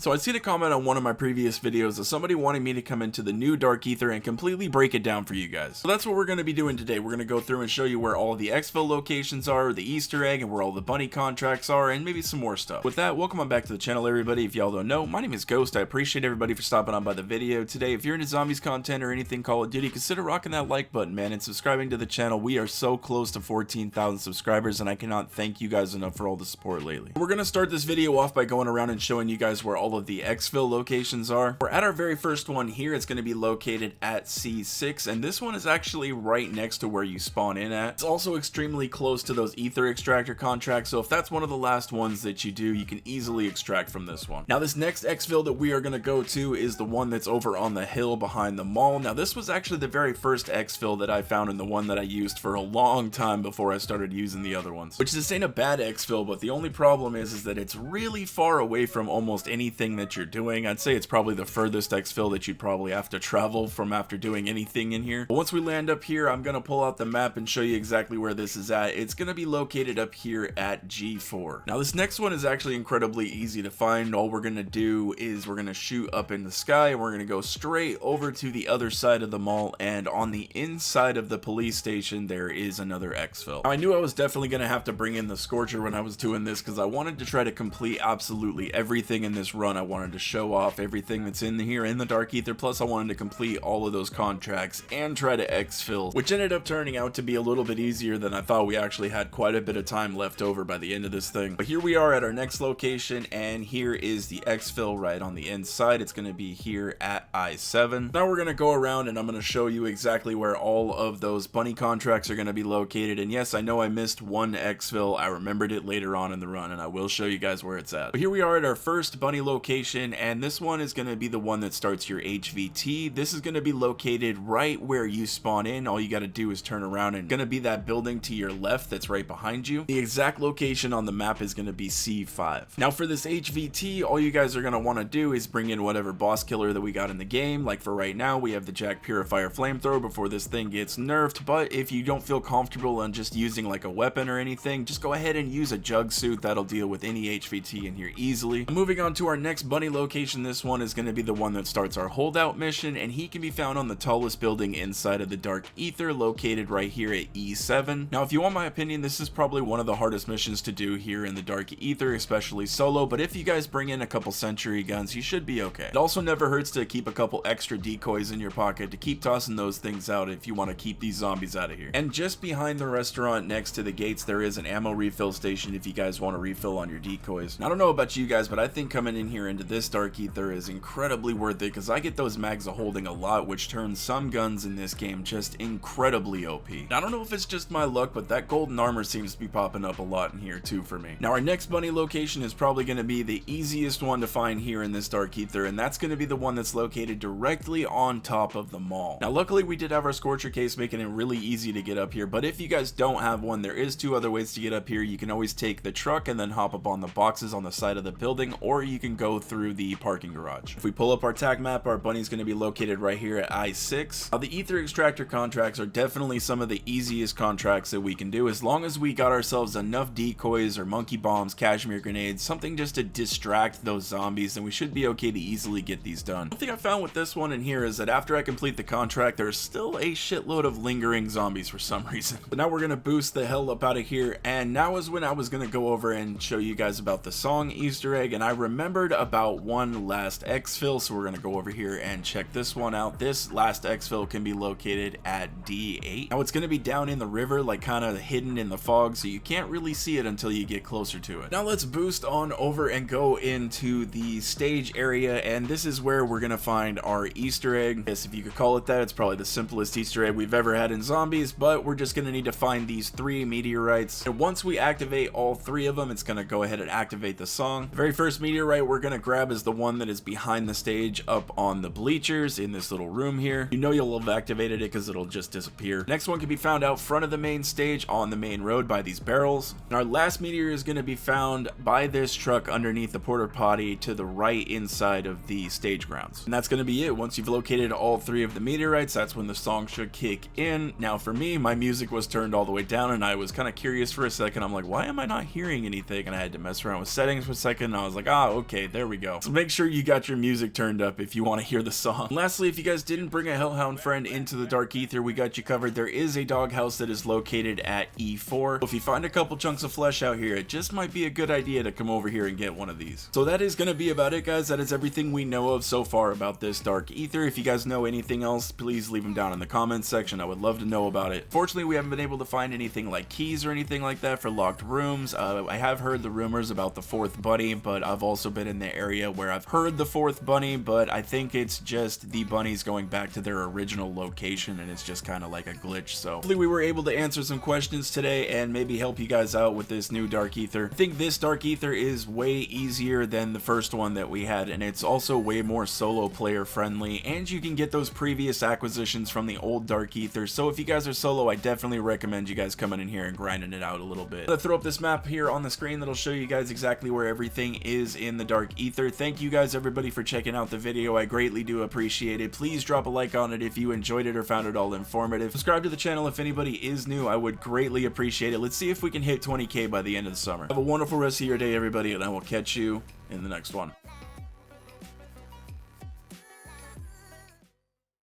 So I seen a comment on one of my previous videos of somebody wanting me to come into the new Dark Aether and completely break it down for you guys. So that's what we're going to be doing today. We're going to go through and show you where all the Xville locations are, the Easter egg, and where all the bunny contracts are, and maybe some more stuff. With that, welcome on back to the channel, everybody. If y'all don't know, my name is Ghost. I appreciate everybody for stopping on by the video today. If you're into zombies content or anything Call of Duty, consider rocking that like button, man, and subscribing to the channel. We are so close to 14,000 subscribers, and I cannot thank you guys enough for all the support lately. We're going to start this video off by going around and showing you guys where all of the Xville locations are. We're at our very first one here. It's going to be located at C6, and this one is actually right next to where you spawn in at. It's also extremely close to those Aether extractor contracts, so if that's one of the last ones that you do, you can easily extract from this one. Now, this next Xville that we are going to go to is the one that's over on the hill behind the mall. Now, this was actually the very first Xville that I found and the one that I used for a long time before I started using the other ones. Which this ain't a bad Xville, but the only problem is that it's really far away from almost anything that you're doing. I'd say it's probably the furthest Xville that you'd probably have to travel from after doing anything in here. But once we land up here, I'm gonna pull out the map and show you exactly where this is at. It's gonna be located up here at G4. Now, this next one is actually incredibly easy to find. All we're gonna do is we're gonna shoot up in the sky and we're gonna go straight over to the other side of the mall, and on the inside of the police station there is another Xville. Now, I knew I was definitely gonna have to bring in the Scorcher when I was doing this because I wanted to try to complete absolutely everything in this run. I wanted to show off everything that's in here in the Dark Aether, plus I wanted to complete all of those contracts and try to exfil, which ended up turning out to be a little bit easier than I thought. We actually had quite a bit of time left over by the end of this thing. But here we are at our next location, and here is the exfil right on the inside. It's going to be here at I-7. Now we're going to go around and I'm going to show you exactly where all of those bunny contracts are going to be located. And yes, I know I missed one exfil. I remembered it later on in the run, and I will show you guys where it's at. But here we are at our first bunny location, and this one is going to be the one that starts your HVT. This is going to be located right where you spawn in. All you got to do is turn around, and going to be that building to your left that's right behind you. The exact location on the map is going to be C5. Now, for this HVT, all you guys are going to want to do is bring in whatever boss killer that we got in the game. Like for right now, we have the Jack Purifier Flamethrower before this thing gets nerfed, but if you don't feel comfortable on just using like a weapon or anything, just go ahead and use a Jug Suit. That'll deal with any HVT in here easily. Moving on to our next bunny location, this one is going to be the one that starts our holdout mission, and he can be found on the tallest building inside of the Dark Aether, located right here at E7. Now, if you want my opinion, this is probably one of the hardest missions to do here in the Dark Aether, especially solo, but if you guys bring in a couple sentry guns, you should be okay. It also never hurts to keep a couple extra decoys in your pocket to keep tossing those things out if you want to keep these zombies out of here. And just behind the restaurant next to the gates, there is an ammo refill station if you guys want to refill on your decoys. Now, I don't know about you guys, but I think coming in here into this Dark Aether is incredibly worth it because I get those mags of holding a lot, which turns some guns in this game just incredibly OP. Now, I don't know if it's just my luck, but that golden armor seems to be popping up a lot in here too for me. Now, our next bunny location is probably going to be the easiest one to find here in this Dark Aether, and that's going to be the one that's located directly on top of the mall. Now, luckily we did have our Scorcher case making it really easy to get up here, but if you guys don't have one, there is two other ways to get up here. You can always take the truck and then hop up on the boxes on the side of the building, or you can go through the parking garage. If we pull up our tag map, our bunny's going to be located right here at I-6. Now, the Aether extractor contracts are definitely some of the easiest contracts that we can do, as long as we got ourselves enough decoys or monkey bombs, cashmere grenades, something just to distract those zombies, and we should be okay to easily get these done. One thing I found with this one in here is that after I complete the contract, there's still a shitload of lingering zombies for some reason. But now we're going to boost the hell up out of here, and now is when I was going to go over and show you guys about the song Easter egg, and I remembered about one last exfil, so we're going to go over here and check this one out. This last exfil can be located at D8. Now, it's going to be down in the river, like kind of hidden in the fog, so you can't really see it until you get closer to it. Now let's boost on over and go into the stage area, and this is where we're going to find our Easter egg. Yes, if you could call it that. It's probably the simplest Easter egg we've ever had in zombies, but we're just going to need to find these 3 meteorites, and once we activate all 3 of them, it's going to go ahead and activate the song. The very first meteorite we're going to grab is the one that is behind the stage up on the bleachers in this little room here. You know you'll have activated it because it'll just disappear. Next one can be found out front of the main stage on the main road by these barrels. And our last meteor is going to be found by this truck underneath the porta potty to the right inside of the stage grounds. And that's going to be it. Once you've located all 3 of the meteorites, that's when the song should kick in. Now for me, my music was turned all the way down, and I was kind of curious for a second. I'm like, why am I not hearing anything? And I had to mess around with settings for a second, and I was like, okay, there we go. So make sure you got your music turned up if you want to hear the song. And lastly, if you guys didn't bring a Hellhound friend into the Dark Aether, we got you covered. There is a doghouse that is located at E4. So if you find a couple chunks of flesh out here, it just might be a good idea to come over here and get one of these. So that is going to be about it, guys. That is everything we know of so far about this Dark Aether. If you guys know anything else, please leave them down in the comments section. I would love to know about it. Fortunately, we haven't been able to find anything like keys or anything like that for locked rooms. I have heard the rumors about the 4th bunny, but I've also been in the area where I've heard the 4th bunny, but I think it's just the bunnies going back to their original location, and it's just kind of like a glitch. So hopefully we were able to answer some questions today and maybe help you guys out with this new Dark Aether. I think this Dark Aether is way easier than the first one that we had, and it's also way more solo player friendly, and you can get those previous acquisitions from the old Dark Aether. So if you guys are solo, I definitely recommend you guys coming in here and grinding it out a little bit. I'm gonna throw up this map here on the screen that'll show you guys exactly where everything is in the Dark Aether. Thank you guys everybody for checking out the video. I greatly do appreciate it. Please drop a like on it if you enjoyed it or found it all informative. Subscribe to the channel if anybody is new. I would greatly appreciate it. Let's see if we can hit 20K by the end of the summer. Have a wonderful rest of your day, everybody, and I will catch you in the next one.